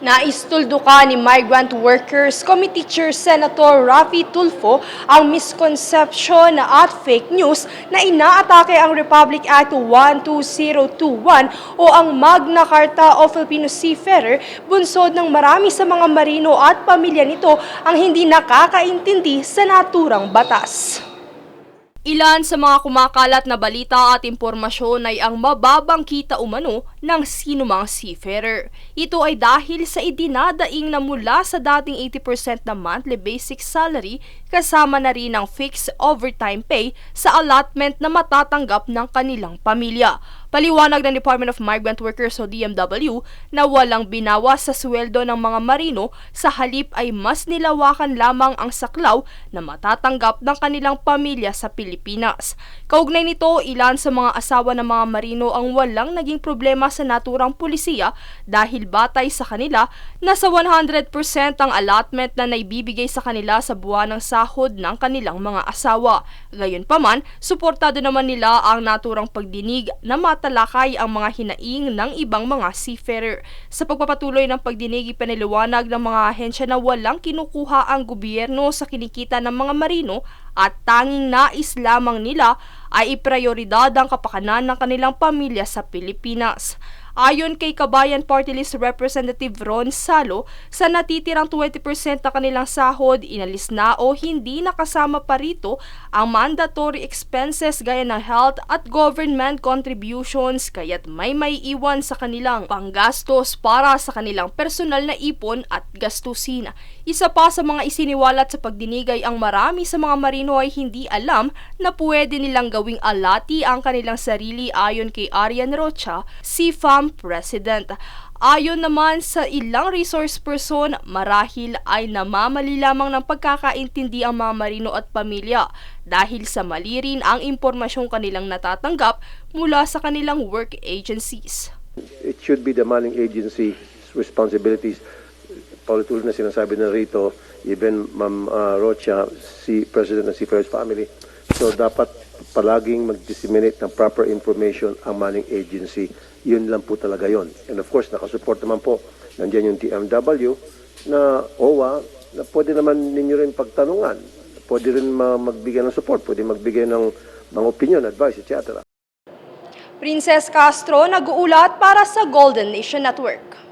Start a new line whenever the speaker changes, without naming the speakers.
Naistuldukan ni Migrant Workers Committee Chair Senator Raffy Tulfo ang misconception at fake news na inaatake ang Republic Act 12021 o ang Magna Carta of Filipino Seafarer, bunsod ng marami sa mga marino at pamilya nito ang hindi nakakaintindi sa naturang batas. Ilan sa mga kumakalat na balita at impormasyon ay ang mababang kita umano ng sinumang seafarer. Ito ay dahil sa idinadaing na mula sa dating 80% na monthly basic salary kasama na rin ang fixed overtime pay sa allotment na matatanggap ng kanilang pamilya. Paliwanag ng Department of Migrant Workers o DMW na walang binawas sa sweldo ng mga marino, sa halip ay mas nilawakan lamang ang saklaw na matatanggap ng kanilang pamilya sa Pilipinas. Kaugnay nito, ilan sa mga asawa ng mga marino ang walang naging problema sa naturang pulisiya dahil batay sa kanila, nasa 100% ang allotment na naibibigay sa kanila sa buwan ng sahod ng kanilang mga asawa. Gayunpaman, suportado naman nila ang naturang pagdinig na matalakay ang mga hinaing ng ibang mga seafarer. Sa pagpapatuloy ng pagdinig, ipinaliwanag ng mga ahensya na walang kinukuha ang gobyerno sa kinikita ng mga marino at tanging nais lamang nila ay iprioridad ang kapakanan ng kanilang pamilya sa Pilipinas. Ayon kay Kabayan Party List Representative Ron Salo, sa natitirang 20% na kanilang sahod, inalis na o hindi nakasama pa rito ang mandatory expenses gaya ng health at government contributions, kaya't may iwan sa kanilang panggastos para sa kanilang personal na ipon at gastusin. Isa pa sa mga isiniwalat sa pagdinig ay ang marami sa mga marino ay hindi alam na pwede nilang gawing alati ang kanilang sarili, ayon kay Arian Rocha, CFAM President. Ayon naman sa ilang resource person, marahil ay namamali lamang ng pagkakaintindi ang mga marino at pamilya dahil sa mali rin ang impormasyong kanilang natatanggap mula sa kanilang work agencies.
It should be the manning agency's responsibilities. Paulit-ulit na sinasabi na rito, even Ma'am Rocha, si President ng Seafarers Family. So dapat palaging mag-disseminate ng proper information ang manning agency. Yun lang po talaga yon. And of course, nakasupport naman po. Nandiyan yung DMW na OWA na pwede naman ninyo rin pagtanungan. Pwede rin magbigay ng support, pwede magbigay ng mga opinion, advice, etc.
Princess Castro, nag-uulat para sa Golden Nation Network.